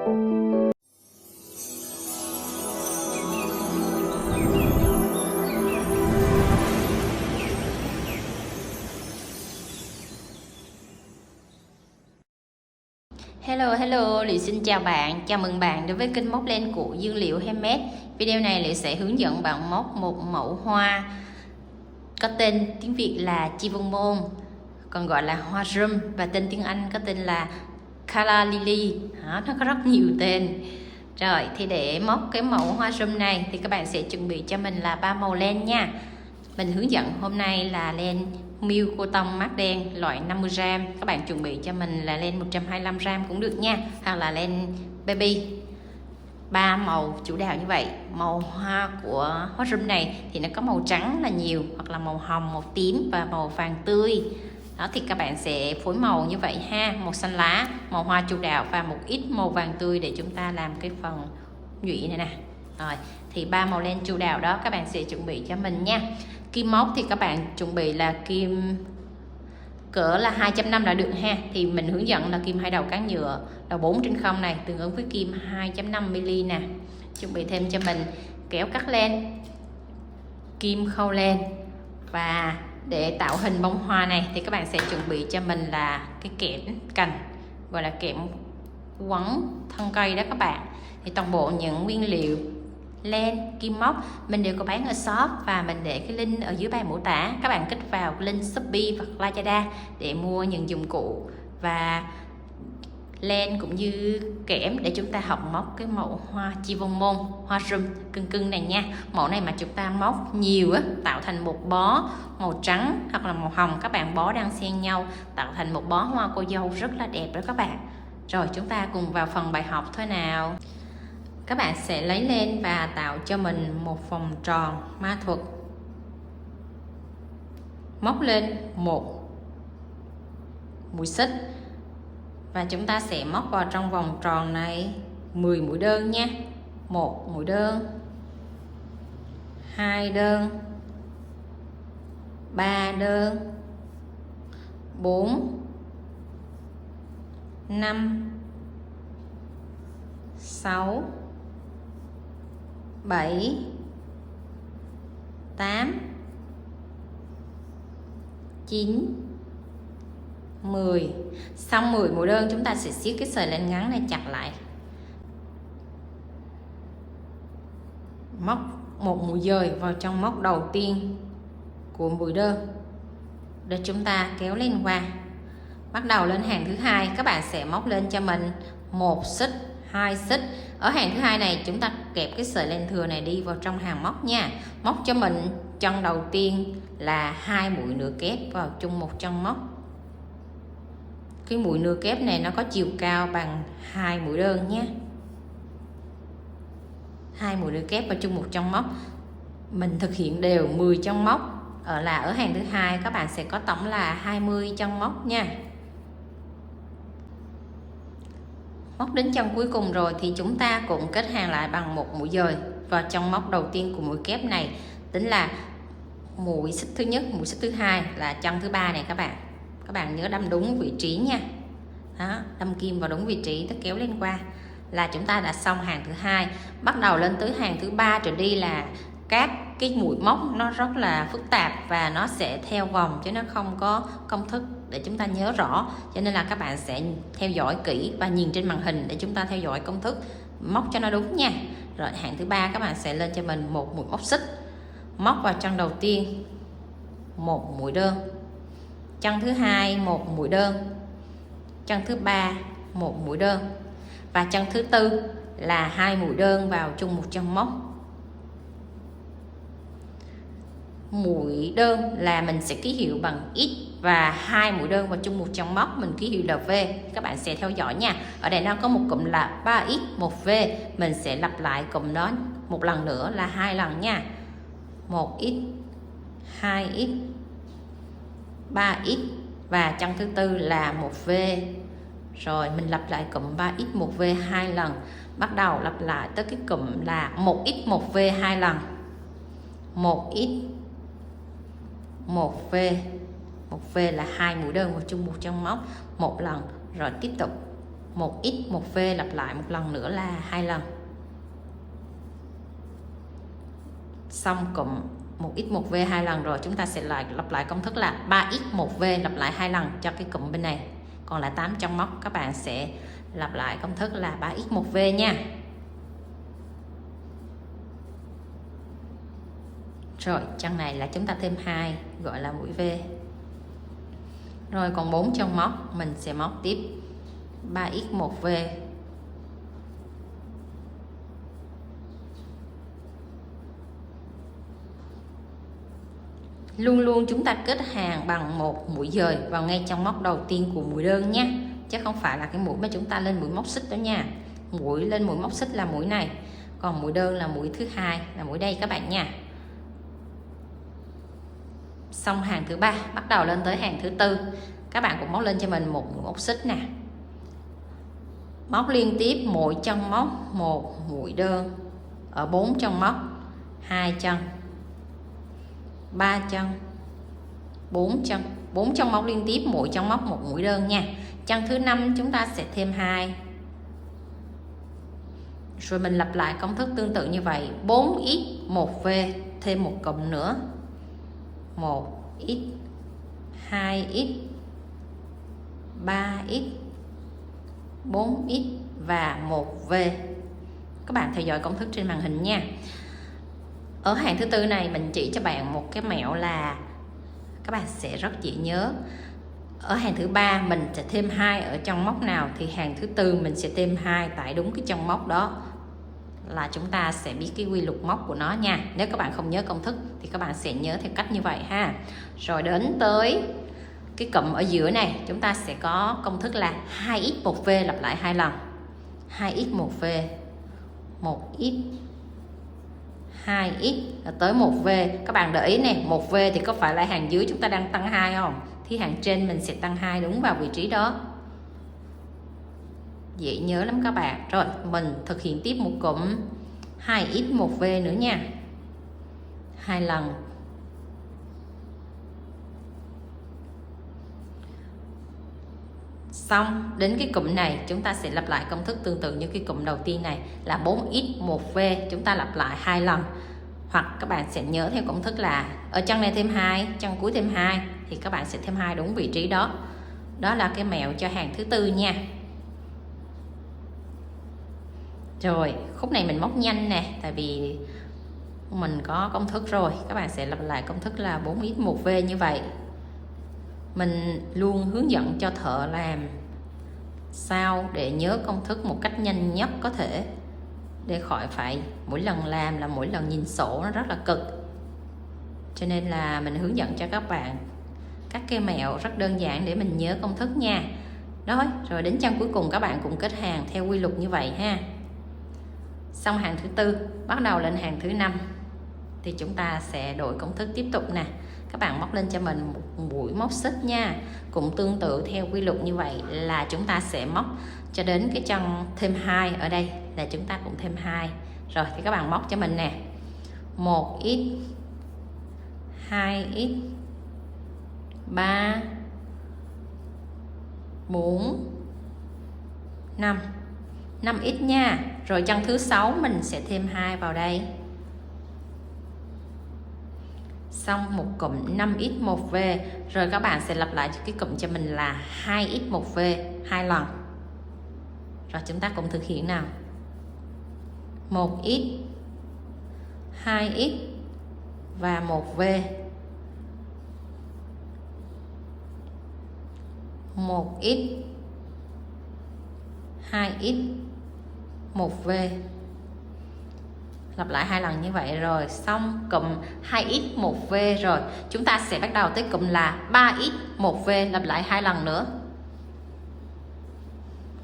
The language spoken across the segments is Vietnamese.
Hello, Lị xin chào bạn, chào mừng bạn đến với kênh móc len của Dương Liệu Handmade. Video này Lị sẽ hướng dẫn bạn móc một mẫu hoa có tên tiếng Việt là Chivon Mon, còn gọi là hoa rum, và tên tiếng Anh có tên là Calla Lily. Nó có rất nhiều tên. Rồi, thì để móc cái mẫu hoa rum này thì các bạn sẽ chuẩn bị cho mình là 3 màu len nha. Mình hướng dẫn hôm nay là len Miu cô tông mát đen loại 50g. Các bạn chuẩn bị cho mình là len 125g cũng được nha, hoặc là len baby. 3 màu chủ đạo như vậy. Màu hoa của hoa rum này thì nó có màu trắng là nhiều, hoặc là màu hồng, màu tím và màu vàng tươi. Đó, thì các bạn sẽ phối màu như vậy ha, màu xanh lá, màu hoa chủ đạo và một ít màu vàng tươi để chúng ta làm cái phần nhụy này nè. Rồi, thì 3 màu len chủ đạo đó các bạn sẽ chuẩn bị cho mình nha. Kim móc thì các bạn chuẩn bị là kim cỡ là 2.5 là được ha. Thì mình hướng dẫn là kim 2 đầu cán nhựa, đầu 4/0 này tương ứng với kim 2.5mm nè. Chuẩn bị thêm cho mình kéo cắt len, kim khâu len, và để tạo hình bông hoa này thì các bạn sẽ chuẩn bị cho mình là cái kẽm cành, gọi là kẽm quấn thân cây đó các bạn. Thì toàn bộ những nguyên liệu len, kim móc mình đều có bán ở shop, và mình để cái link ở dưới bài mô tả. Các bạn kích vào link Shopee hoặc Lazada để mua những dụng cụ và len cũng như kẽm để chúng ta học móc cái mẫu hoa Chivon Mon, hoa rum cưng này nha. Mẫu này mà chúng ta móc nhiều á, tạo thành một bó màu trắng hoặc là màu hồng, các bạn bó đang xen nhau tạo thành một bó hoa cô dâu rất là đẹp đó các bạn. Rồi chúng ta cùng vào phần bài học thôi nào. Các bạn sẽ lấy len và tạo cho mình một vòng tròn ma thuật. Móc lên một mũi xích và chúng ta sẽ móc vào trong vòng tròn này 10 mũi đơn nha. 1 mũi đơn, 2 đơn, 3 đơn, 4, 5, 6, 7, 8, 9, 10. Xong 10 mũi đơn chúng ta sẽ siết cái sợi len ngắn này chặt lại. Móc một mũi dời vào trong móc đầu tiên của mũi đơn để chúng ta kéo lên qua. Bắt đầu lên hàng thứ hai, các bạn sẽ móc lên cho mình 1 xích, 2 xích. Ở hàng thứ hai này chúng ta kẹp cái sợi len thừa này đi vào trong hàng móc nha. Móc cho mình chân đầu tiên là 2 mũi nửa kép vào chung một chân móc. Cái mũi nửa kép này nó có chiều cao bằng 2 mũi đơn nhé. 2 mũi nửa kép vào chung một chân móc. Mình thực hiện đều 10 chân móc. Ở hàng thứ hai các bạn sẽ có tổng là 20 chân móc nha. Móc đến chân cuối cùng rồi thì chúng ta cũng kết hàng lại bằng một mũi dời vào chân móc đầu tiên của mũi kép này, tính là mũi xích thứ nhất, mũi xích thứ hai là chân thứ ba này các bạn. Các bạn nhớ đâm đúng vị trí nha. Đó, đâm kim vào đúng vị trí, kéo lên qua là chúng ta đã xong hàng thứ hai. Bắt đầu lên tới hàng thứ ba trở đi là các cái mũi móc nó rất là phức tạp và nó sẽ theo vòng chứ nó không có công thức để chúng ta nhớ rõ, cho nên là các bạn sẽ theo dõi kỹ và nhìn trên màn hình để chúng ta theo dõi công thức móc cho nó đúng nha. Rồi hàng thứ ba các bạn sẽ lên cho mình một mũi móc xích, móc vào chân đầu tiên một mũi đơn, chân thứ hai một mũi đơn, chân thứ ba một mũi đơn, và chân thứ tư là 2 mũi đơn vào chung một chân móc. Mũi đơn là mình sẽ ký hiệu bằng X, và 2 mũi đơn vào chung một chân móc mình ký hiệu là V. Các bạn sẽ theo dõi nha. Ở đây nó có một cụm là 3X 1V, mình sẽ lặp lại cụm đó một lần nữa là 2 lần nha. 1X, 2X, 3X và chân thứ tư là 1V. Rồi mình lặp lại cụm 3X 1V 2 lần. Bắt đầu lặp lại tới cái cụm là 1X 1V 2 lần. 1X 1V, 1V là 2 mũi đơn vào chung một chân móc một lần. Rồi tiếp tục 1x 1v lặp lại một lần nữa là 2 lần. Xong cụm 1x 1v 2 lần rồi, chúng ta sẽ lặp lại công thức là 3x 1v lặp lại 2 lần cho cái cụm bên này. Còn lại 8 trong móc các bạn sẽ lặp lại công thức là 3x 1v nha. Rồi chân này là chúng ta thêm 2 gọi là mũi V. Rồi còn 4 trong móc mình sẽ móc tiếp 3x 1v. Luôn luôn chúng ta kết hàng bằng một mũi dời vào ngay trong móc đầu tiên của mũi đơn nhé, chứ không phải là cái mũi mà chúng ta lên mũi móc xích đó nha. Mũi lên mũi móc xích là mũi này, còn mũi đơn là mũi thứ hai, là mũi đây các bạn nha. Xong hàng thứ ba, bắt đầu lên tới hàng thứ tư, các bạn cũng móc lên cho mình một mũi móc xích nè, móc liên tiếp mỗi chân móc một mũi đơn ở 4 chân móc, 2 chân, 3 chân, 4 chân, 4 chân móc liên tiếp mỗi chân móc một mũi đơn nha. Chân thứ 5 chúng ta sẽ thêm 2. Rồi mình lặp lại công thức tương tự như vậy, 4x 1v thêm một cụm nữa, 1x, 2x, 3x, 4x và 1v. Các bạn theo dõi công thức trên màn hình nha. Ở hàng thứ tư này mình chỉ cho bạn một cái mẹo là các bạn sẽ rất dễ nhớ. Ở hàng thứ ba mình sẽ thêm 2 ở trong móc nào thì hàng thứ tư mình sẽ thêm 2 tại đúng cái trong móc đó, là chúng ta sẽ biết cái quy luật móc của nó nha. Nếu các bạn không nhớ công thức thì các bạn sẽ nhớ theo cách như vậy ha. Rồi đến tới cái cụm ở giữa này, chúng ta sẽ có công thức là 2x 1v lặp lại 2 lần. 2x 1v, 1x, 2x tới 1v. Các bạn để ý nè, 1v thì có phải là hàng dưới chúng ta đang tăng 2 không? Thì hàng trên mình sẽ tăng 2 đúng vào vị trí đó. Dễ nhớ lắm các bạn. Rồi mình thực hiện tiếp một cụm 2x 1v nữa nha, 2 lần. Xong đến cái cụm này chúng ta sẽ lặp lại công thức tương tự như cái cụm đầu tiên này là 4x 1v, chúng ta lặp lại 2 lần. Hoặc các bạn sẽ nhớ theo công thức là ở chân này thêm 2, chân cuối thêm 2 thì các bạn sẽ thêm 2 đúng vị trí đó. Đó là cái mẹo cho hàng thứ tư nha. Rồi khúc này mình móc nhanh nè, tại vì mình có công thức rồi. Các bạn sẽ lặp lại công thức là 4x 1v như vậy. Mình luôn hướng dẫn cho thợ làm sao để nhớ công thức một cách nhanh nhất có thể, để khỏi phải mỗi lần làm là mỗi lần nhìn sổ, nó rất là cực. Cho nên là mình hướng dẫn cho các bạn các cái mẹo rất đơn giản để mình nhớ công thức nha. Đó, rồi đến chân cuối cùng các bạn cũng kết hàng theo quy luật như vậy ha. Xong hàng thứ tư, bắt đầu lên hàng thứ 5 thì chúng ta sẽ đổi công thức tiếp tục nè. Các bạn móc lên cho mình một mũi móc xích nha. Cũng tương tự theo quy luật như vậy là chúng ta sẽ móc cho đến cái chân thêm 2 ở đây là chúng ta cũng thêm 2. Rồi thì các bạn móc cho mình nè, 1x, 2x, 3, 4, 5, 5x nha. Rồi chân thứ 6 mình sẽ thêm 2 vào đây. Xong một cụm 5x 1v. Rồi các bạn sẽ lặp lại cái cụm cho mình là 2x 1v 2 lần. Rồi chúng ta cùng thực hiện nào. 1x, 2x và 1v. 1x, 2x, 1v. Lặp lại 2 lần như vậy. Rồi xong cụm 2x 1v. Rồi chúng ta sẽ bắt đầu tới cụm là 3x 1v, lặp lại 2 lần nữa.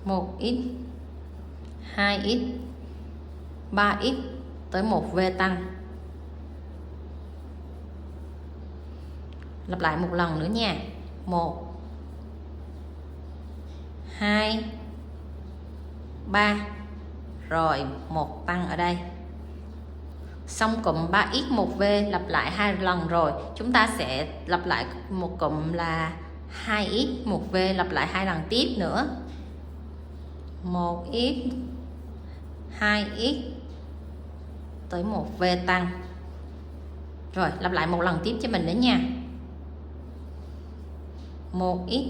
1x, 2x, 3x tới 1v tăng. Lặp lại một lần nữa nha. 1, 2, 3. Rồi một tăng ở đây. Xong cụm 3x 1v lặp lại 2 lần rồi, chúng ta sẽ lặp lại một cụm là 2x 1v lặp lại 2 lần tiếp nữa. 1x 2x tới 1v tăng. Rồi lặp lại một lần tiếp cho mình nữa nha. 1x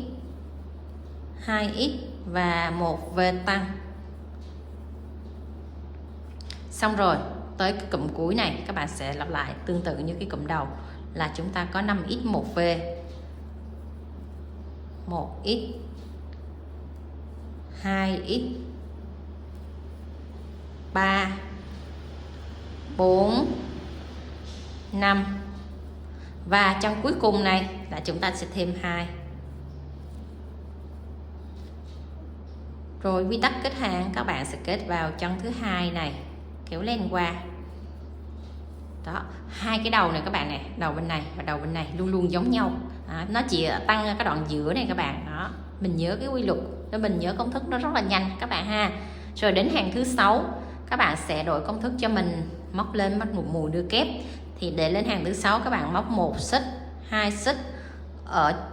2x và 1v tăng. Xong rồi tới cái cụm cuối này các bạn sẽ lặp lại tương tự như cái cụm đầu là chúng ta có 5x 1v, 1x 2x 3 4 5 và trong cuối cùng này là chúng ta sẽ thêm 2. Rồi quy tắc kết hàng các bạn sẽ kết vào chân thứ hai này, kéo lên qua. Đó, hai cái đầu này các bạn này, đầu bên này và đầu bên này luôn luôn giống nhau. Nó chỉ tăng cái đoạn giữa này các bạn. Đó, mình nhớ cái quy luật, để mình nhớ công thức nó rất là nhanh các bạn ha. Rồi đến hàng thứ 6 các bạn sẽ đổi công thức cho mình, móc lên mất một mũi nửa kép. Thì để lên hàng thứ 6 các bạn móc 1 xích, 2 xích ở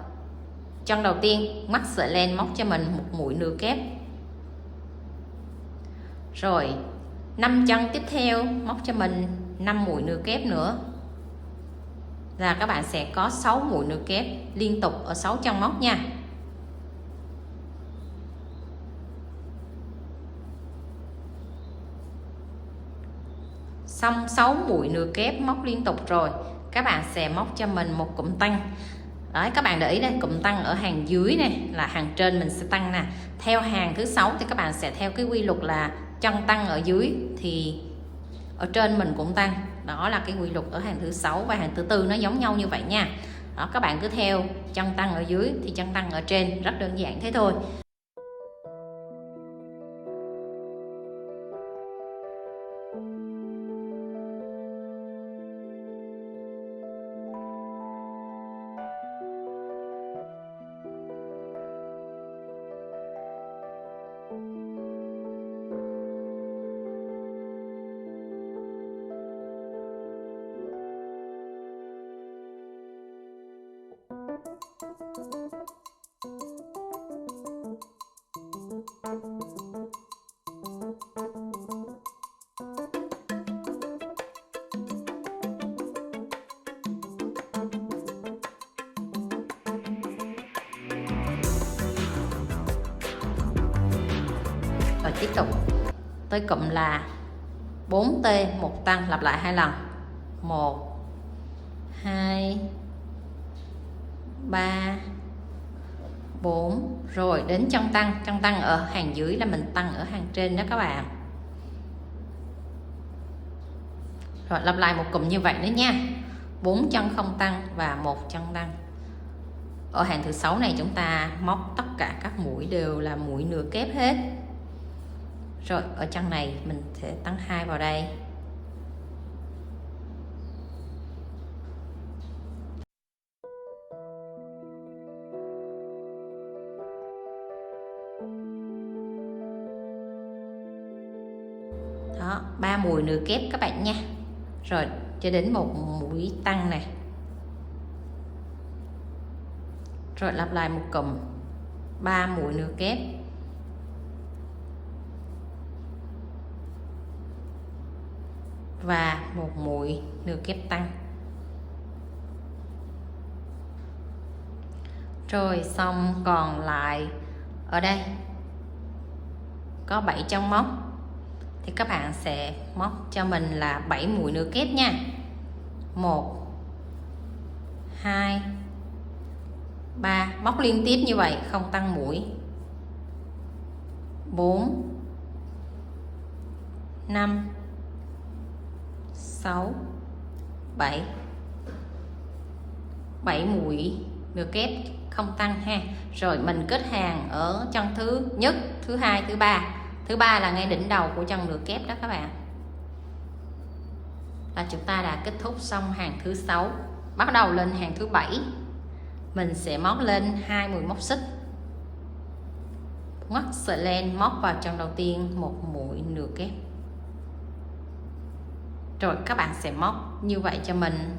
chân đầu tiên, mắc sợi len móc cho mình một mũi nửa kép. Rồi 5 chân tiếp theo móc cho mình 5 mũi nửa kép nữa, là các bạn sẽ có 6 mũi nửa kép liên tục ở 6 chân móc nha. Xong 6 mũi nửa kép móc liên tục rồi, các bạn sẽ móc cho mình một cụm tăng. Đấy, các bạn để ý đây, cụm tăng ở hàng dưới này là hàng trên mình sẽ tăng nè. Theo hàng thứ 6 thì các bạn sẽ theo cái quy luật là chân tăng ở dưới thì ở trên mình cũng tăng. Đó là cái quy luật ở hàng thứ 6 và hàng thứ 4 nó giống nhau như vậy nha. Đó, các bạn cứ theo chân tăng ở dưới thì chân tăng ở trên, rất đơn giản thế thôi. Rồi tiếp tục tới cụm là 4T 1 tăng, lặp lại 2 lần. 1 2 3 4. Rồi đến chân tăng ở hàng dưới là mình tăng ở hàng trên đó các bạn. Rồi lặp lại một cụm như vậy nữa nha. 4 chân không tăng và 1 chân tăng. Ở hàng thứ 6 này chúng ta móc tất cả các mũi đều là mũi nửa kép hết. Rồi ở chân này mình sẽ tăng 2 vào đây. Đó, 3 mũi nửa kép các bạn nha. Rồi cho đến một mũi tăng này. Rồi lặp lại một cụm 3 mũi nửa kép. Và một mũi nửa kép tăng. Rồi xong còn lại ở đây có 7 chân móc thì các bạn sẽ móc cho mình là 7 mũi nửa kép nha. 1 2 3, móc liên tiếp như vậy không tăng mũi. 4 5 6 7. 7 mũi nửa kép không tăng ha. Rồi mình kết hàng ở chân thứ nhất, thứ hai, thứ ba. Thứ ba là ngay đỉnh đầu của chân nửa kép đó các bạn. Là chúng ta đã kết thúc xong hàng thứ 6. Bắt đầu lên hàng thứ 7. Mình sẽ móc lên 2 mũi móc xích. Móc sợi len móc vào chân đầu tiên một mũi nửa kép. Rồi các bạn sẽ móc như vậy cho mình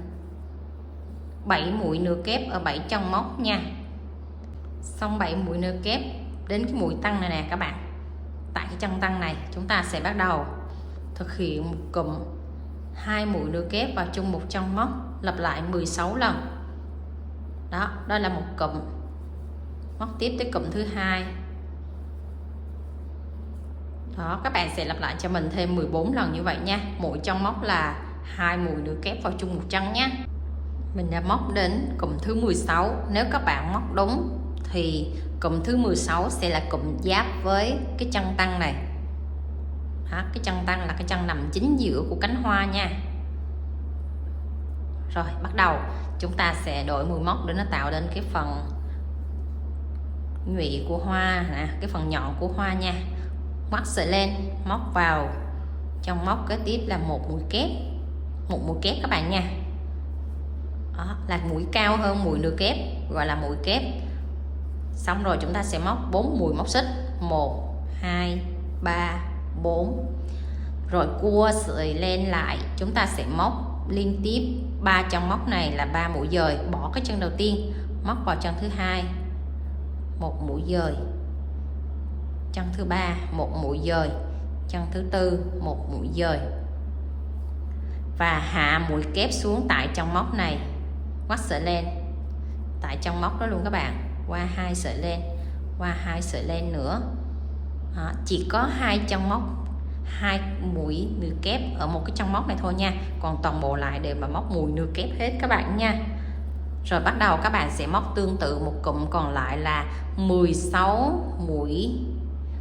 7 mũi nửa kép ở 7 chân móc nha. Xong 7 mũi nửa kép đến cái mũi tăng này nè các bạn. tại cái chân tăng này chúng ta sẽ bắt đầu thực hiện một cụm 2 mũi nửa kép vào chung một chân móc, lặp lại 16 lần. Đó là một cụm. Móc tiếp tới cụm thứ hai. Đó, các bạn sẽ lặp lại cho mình thêm 14 lần như vậy nha. Mỗi chân móc là 2 mũi nửa kép vào chung một chân nhé. Mình đã móc đến cụm thứ 16. Nếu các bạn móc đúng thì cụm thứ 16 sẽ là cụm giáp với cái chân tăng này. Đó, cái chân tăng là cái chân nằm chính giữa của cánh hoa nha. Rồi bắt đầu chúng ta sẽ đổi mũi móc để nó tạo nên cái phần nhụy của hoa nè, cái phần nhọn của hoa nha. Ngoắt sợi len, móc vào trong móc kế tiếp là một mũi kép, các bạn nha. Đó, là mũi cao hơn mũi nửa kép, gọi là mũi kép. Xong rồi chúng ta sẽ móc 4 mũi móc xích, 1 2 3 4. Rồi cua sợi len lại, chúng ta sẽ móc liên tiếp 3 chân móc này là 3 mũi dời, bỏ cái chân đầu tiên, móc vào chân thứ hai, 1 mũi dời, chân thứ ba 1 mũi dời, chân thứ tư 1 mũi dời, và hạ mũi kép xuống tại chân móc này, ngoắt sợi len tại chân móc đó luôn các bạn, qua 2 sợi len, qua 2 sợi len nữa. Đó, chỉ có 2 chân móc, 2 mũi nửa kép ở một cái chân móc này thôi nha, còn toàn bộ lại đều mà móc mũi nửa kép hết các bạn nha. Rồi bắt đầu các bạn sẽ móc tương tự một cụm còn lại là 16 mũi,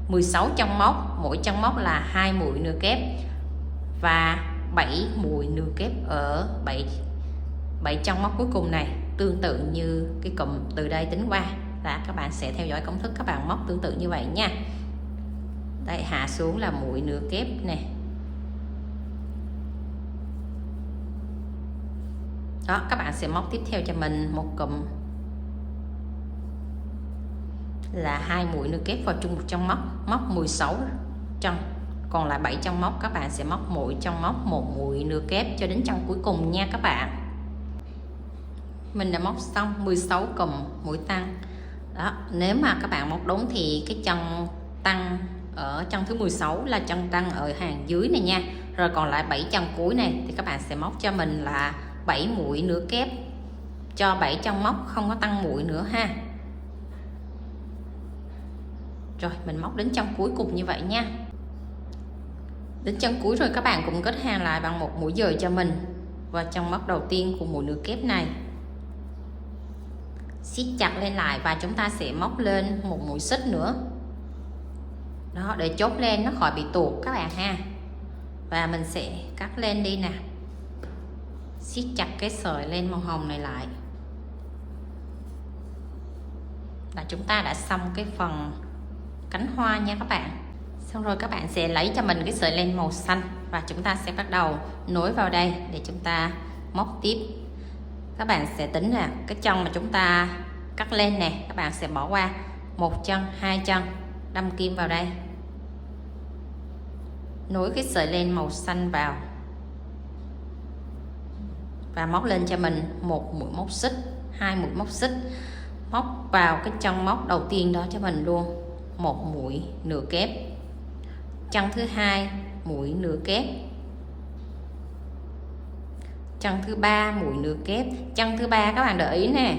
16 chân móc, mỗi chân móc là 2 mũi nửa kép và 7 mũi nửa kép ở 7 chân móc cuối cùng này, tương tự như cái cụm từ đây tính qua. Là các bạn sẽ theo dõi công thức, các bạn móc tương tự như vậy nha. Đây, hạ xuống là mũi nửa kép nè. Đó, các bạn sẽ móc tiếp theo cho mình một cụm là 2 mũi nửa kép vào chung một chân móc, móc 16 chân, còn lại 7 chân móc các bạn sẽ móc mỗi chân móc 1 mũi nửa kép cho đến chân cuối cùng nha các bạn. Mình đã móc xong 16 cụm mũi tăng. Đó, nếu mà các bạn móc đúng thì cái chân tăng ở chân thứ 16 là chân tăng ở hàng dưới này nha. Rồi còn lại 7 chân cuối này thì các bạn sẽ móc cho mình là 7 mũi nửa kép cho 7 chân móc, không có tăng mũi nữa ha. Rồi mình móc đến chân cuối cùng như vậy nha. Đến chân cuối rồi các bạn cũng kết hàng lại bằng một mũi dời cho mình và chân móc đầu tiên của mũi nửa kép này. Siết chặt lên lại và chúng ta sẽ móc lên một mũi xích nữa. Đó, để chốt len nó khỏi bị tuột các bạn ha. Và mình sẽ cắt len đi nè. Siết chặt cái sợi len màu hồng này lại. Là chúng ta đã xong cái phần cánh hoa nha các bạn. Xong rồi các bạn sẽ lấy cho mình cái sợi len màu xanh và chúng ta sẽ bắt đầu nối vào đây để chúng ta móc tiếp. Các bạn sẽ tính là cái chân mà chúng ta cắt lên nè, các bạn sẽ bỏ qua một chân, 2 chân, đâm kim vào đây, nối cái sợi len màu xanh vào và móc lên cho mình một mũi móc xích, 2 mũi móc xích, móc vào cái chân móc đầu tiên đó cho mình luôn một mũi nửa kép, chân thứ hai mũi nửa kép, chân thứ ba mũi nửa kép. Chân thứ ba các bạn để ý nè,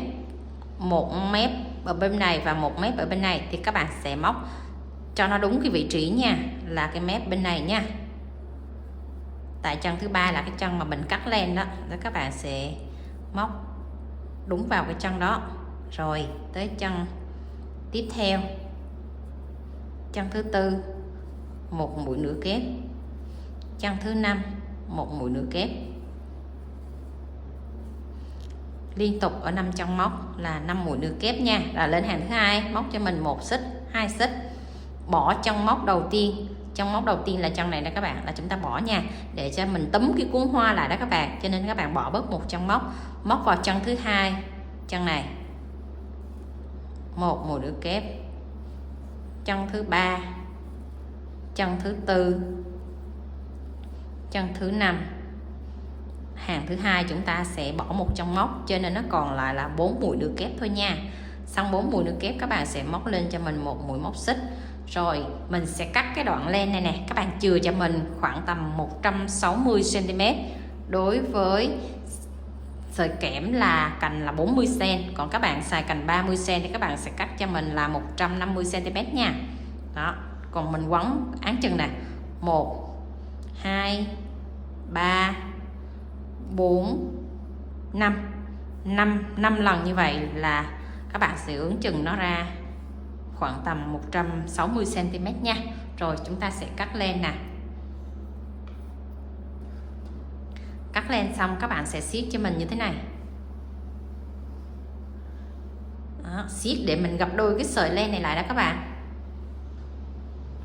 một mép ở bên này và một mép ở bên này thì các bạn sẽ móc cho nó đúng cái vị trí nha, là cái mép bên này nha. Tại chân thứ ba là cái chân mà mình cắt len đó, các bạn sẽ móc đúng vào cái chân đó. Rồi tới chân tiếp theo, chân thứ tư một mũi nửa kép, chân thứ năm một mũi nửa kép, liên tục ở 5 chân móc là 5 mũi nửa kép nha. Là lên hàng thứ hai móc cho mình một xích, 2 xích, bỏ chân móc đầu tiên. Chân móc đầu tiên là chân này đó các bạn, là chúng ta bỏ nha, để cho mình túm cái cuốn hoa lại đó các bạn, cho nên các bạn bỏ bớt một chân móc, móc vào chân thứ hai, chân này một mũi nửa kép, chân thứ ba, chân thứ tư, chân thứ năm. Hàng thứ hai chúng ta sẽ bỏ một chân móc, cho nên nó còn lại là 4 mũi nửa kép thôi nha. Xong 4 mũi nửa kép các bạn sẽ móc lên cho mình một mũi móc xích, Rồi mình sẽ cắt cái đoạn len này nè, các bạn chừa cho mình khoảng tầm 160 cm. Đối với sợi kẽm là cành là 40 cm, còn các bạn xài cành 30 cm thì các bạn sẽ cắt cho mình là 150 cm nha. Đó, còn mình quấn áng chừng nè, 1 2 3 4 5 lần như vậy là các bạn sẽ ướn chừng nó ra khoảng tầm 160 cm nha. Rồi chúng ta sẽ cắt len nè. Cắt len xong các bạn sẽ siết cho mình như thế này. Đó, siết để mình gập đôi cái sợi len này lại đó các bạn.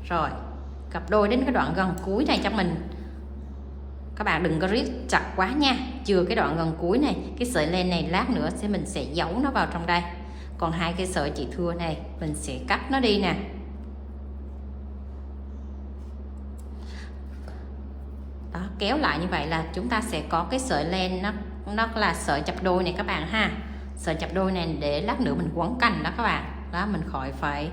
Rồi gập đôi đến cái đoạn gần cuối này cho mình. Các bạn đừng có riết chặt quá nha, chừa cái đoạn gần cuối này. Cái sợi len này lát nữa mình sẽ giấu nó vào trong đây. Còn hai cái sợi chỉ thưa này mình sẽ cắt nó đi nè. Đó, kéo lại như vậy là chúng ta sẽ có cái sợi len nó là sợi chập đôi này các bạn ha. Sợi chập đôi này để lát nữa mình quấn cành đó các bạn. Đó, mình khỏi phải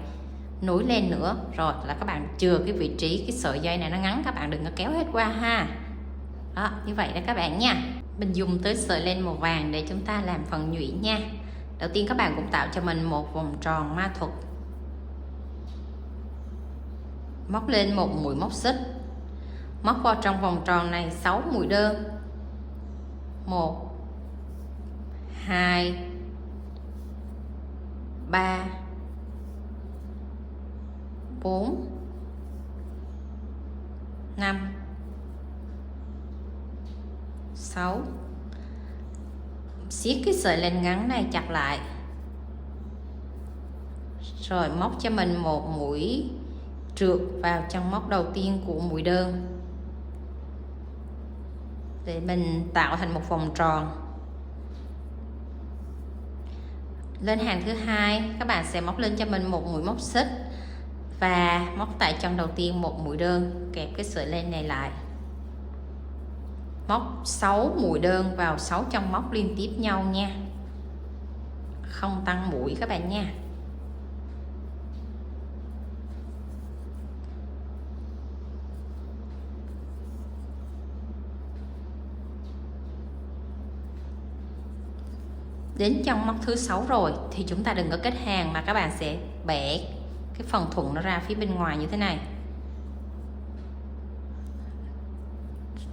nối len nữa. Rồi là các bạn chừa cái vị trí cái sợi dây này nó ngắn, các bạn đừng có kéo hết qua ha. Đó, như vậy đó các bạn nha. Mình dùng tới sợi len màu vàng để chúng ta làm phần nhụy nha. Đầu tiên các bạn cũng tạo cho mình một vòng tròn ma thuật. Móc lên một mũi móc xích. Móc vào trong vòng tròn này 6 mũi đơn. 1 2 3 4 5 6. Siết cái sợi len ngắn này chặt lại. Rồi móc cho mình một mũi trượt vào trong móc đầu tiên của mũi đơn để mình tạo thành một vòng tròn. Lên hàng thứ hai các bạn sẽ móc lên cho mình một mũi móc xích và móc tại chân đầu tiên một mũi đơn, kẹp cái sợi len này lại. Móc 6 mũi đơn vào 6 chân móc liên tiếp nhau nha, không tăng mũi các bạn nha. Đến trong móc thứ 6 rồi thì chúng ta đừng có kết hàng mà các bạn sẽ bẻ cái phần thuận nó ra phía bên ngoài như thế này.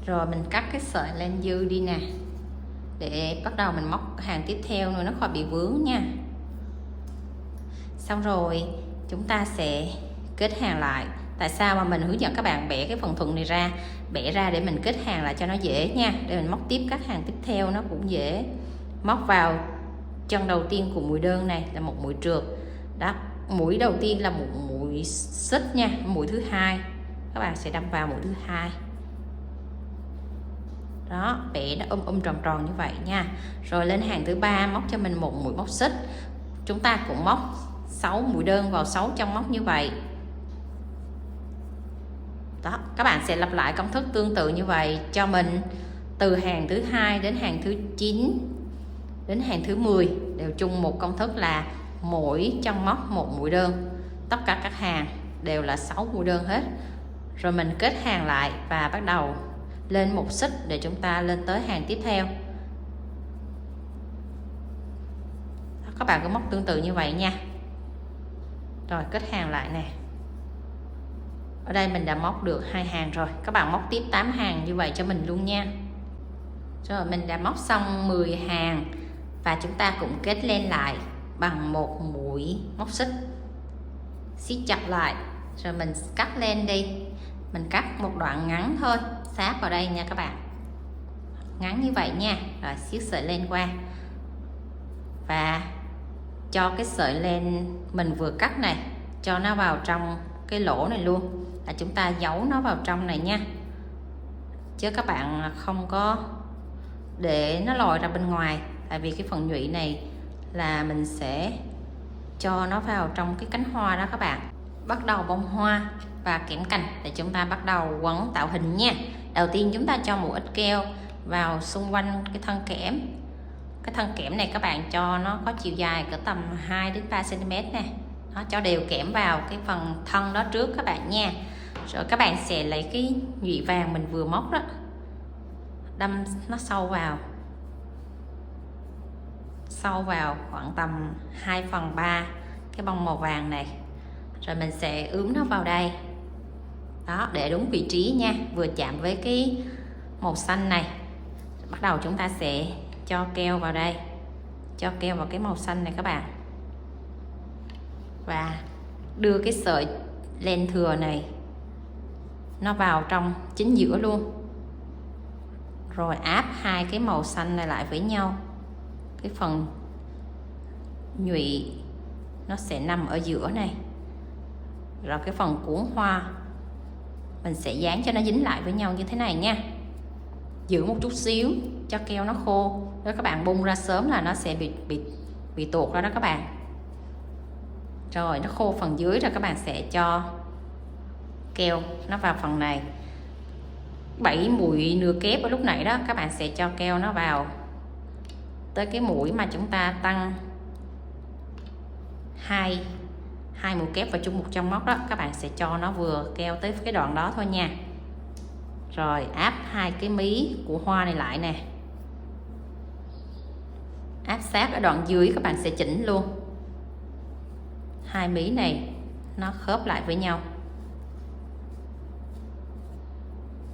Rồi mình cắt cái sợi len dư đi nè, để bắt đầu mình móc hàng tiếp theo nữa nó khỏi bị vướng nha. Xong rồi chúng ta sẽ kết hàng lại. Tại sao mà mình hướng dẫn các bạn bẻ cái phần thuận này ra? Bẻ ra để mình kết hàng lại cho nó dễ nha, để mình móc tiếp các hàng tiếp theo nó cũng dễ. Móc vào chân đầu tiên của mũi đơn này là một mũi trượt. Đó, mũi đầu tiên là một mũi xích nha. Mũi thứ hai các bạn sẽ đâm vào mũi thứ hai. Đó, bẻ nó tròn tròn như vậy nha. Rồi lên hàng thứ ba móc cho mình một mũi móc xích. Chúng ta cũng móc 6 mũi đơn vào 6 chân móc như vậy. Đó, các bạn sẽ lặp lại công thức tương tự như vậy cho mình từ hàng thứ hai đến hàng thứ 9 đến hàng thứ 10 đều chung một công thức là mỗi chân móc một mũi đơn. Tất cả các hàng đều là 6 mũi đơn hết. Rồi mình kết hàng lại và bắt đầu lên một xích để chúng ta lên tới hàng tiếp theo. Các bạn cứ móc tương tự như vậy nha. Rồi kết hàng lại nè. Ở đây mình đã móc được 2 hàng rồi. Các bạn móc tiếp 8 hàng như vậy cho mình luôn nha. Rồi mình đã móc xong 10 hàng và chúng ta cũng kết lên lại bằng một mũi móc xích. Siết chặt lại rồi mình cắt lên đi. Mình cắt một đoạn ngắn thôi, sát vào đây nha các bạn. Ngắn như vậy nha. Rồi siết sợi len qua và cho cái sợi len mình vừa cắt này cho nó vào trong cái lỗ này luôn, là chúng ta giấu nó vào trong này nha, chứ các bạn không có để nó lòi ra bên ngoài. Tại vì cái phần nhụy này là mình sẽ cho nó vào trong cái cánh hoa đó các bạn. Bắt đầu bông hoa và kẽm cành để chúng ta bắt đầu quấn tạo hình nha. Đầu tiên chúng ta cho một ít keo vào xung quanh cái thân kẽm. Cái thân kẽm này các bạn cho nó có chiều dài cỡ tầm 2 đến 3 cm nè. Đó, cho đều kẽm vào cái phần thân đó trước các bạn nha. Rồi các bạn sẽ lấy cái nhụy vàng mình vừa móc đó, đâm nó sâu vào khoảng tầm 2/3 cái bông màu vàng này. Rồi mình sẽ ướm nó vào đây. Đó, để đúng vị trí nha, vừa chạm với cái màu xanh này. Bắt đầu chúng ta sẽ cho keo vào đây, cho keo vào cái màu xanh này các bạn, và đưa cái sợi len thừa này nó vào trong chính giữa luôn, rồi áp hai cái màu xanh này lại với nhau. Cái phần nhụy nó sẽ nằm ở giữa này, rồi cái phần cuốn hoa mình sẽ dán cho nó dính lại với nhau như thế này nha. Giữ một chút xíu cho keo nó khô, nếu các bạn bung ra sớm là nó sẽ bị tuột ra đó các bạn. Rồi nó khô phần dưới rồi các bạn sẽ cho keo nó vào phần này. 7 mũi nửa kép ở lúc nãy đó, các bạn sẽ cho keo nó vào tới cái mũi mà chúng ta tăng hai mũi kép vào chung một trong móc đó. Các bạn sẽ cho nó vừa keo tới cái đoạn đó thôi nha. Rồi áp hai cái mí của hoa này lại nè, áp sát ở đoạn dưới, các bạn sẽ chỉnh luôn hai mí này nó khớp lại với nhau.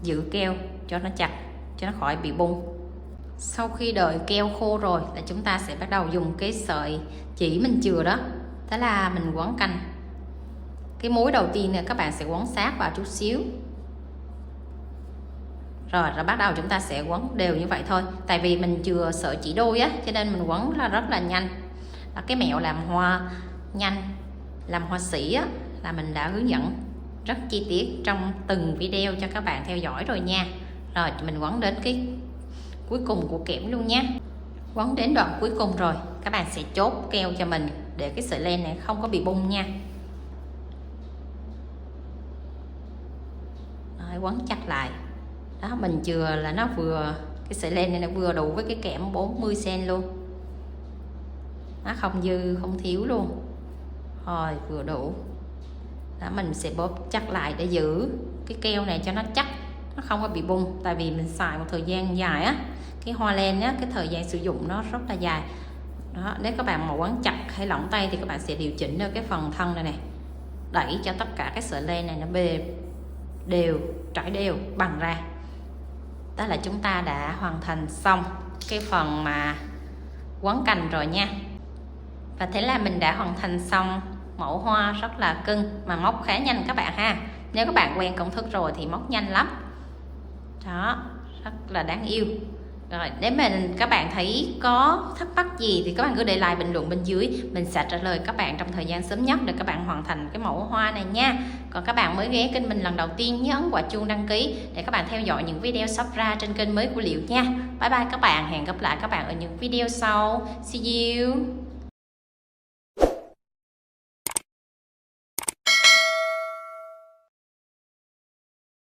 Giữ keo cho nó chặt, cho nó khỏi bị bung. Sau khi đợi keo khô rồi là chúng ta sẽ bắt đầu dùng cái sợi chỉ mình chừa đó, đó là mình quấn canh. Cái mối đầu tiên này các bạn sẽ quấn sát vào chút xíu, rồi bắt đầu chúng ta sẽ quấn đều như vậy thôi. Tại vì mình chừa sợi chỉ đôi á, cho nên mình quấn là rất là nhanh. Đó, cái mẹo làm hoa nhanh, làm hoa sỉ á, là mình đã hướng dẫn rất chi tiết trong từng video cho các bạn theo dõi rồi nha. Rồi mình quấn đến cái cuối cùng của kẽm luôn nhé. Quấn đến đoạn cuối cùng rồi, các bạn sẽ chốt keo cho mình để cái sợi len này không có bị bung nha. Rồi, quấn chặt lại. Đó, mình chừa là nó vừa, cái sợi len này nó vừa đủ với cái kẽm 40 cm luôn. Nó không dư không thiếu luôn. Rồi vừa đủ. Đó, mình sẽ bóp chắc lại để giữ cái keo này cho nó chắc, nó không có bị bung. Tại vì mình xài một thời gian dài á, cái hoa len á, cái thời gian sử dụng nó rất là dài. Đó, nếu các bạn mà quấn chặt hay lỏng tay thì các bạn sẽ điều chỉnh được cái phần thân này nè, đẩy cho tất cả cái sợi len này nó đều trải đều bằng ra. Đó là chúng ta đã hoàn thành xong cái phần mà quấn cành rồi nha. Và thế là mình đã hoàn thành xong mẫu hoa rất là cưng mà móc khá nhanh các bạn ha. Nếu các bạn quen công thức rồi thì móc nhanh lắm. Đó, rất là đáng yêu. Rồi, nếu mà các bạn thấy có thắc mắc gì thì các bạn cứ để lại bình luận bên dưới, mình sẽ trả lời các bạn trong thời gian sớm nhất để các bạn hoàn thành cái mẫu hoa này nha. Còn các bạn mới ghé kênh mình lần đầu tiên, nhớ ấn quả chuông đăng ký để các bạn theo dõi những video sắp ra trên kênh mới của Liệu nha. Bye bye các bạn, hẹn gặp lại các bạn ở những video sau. See you.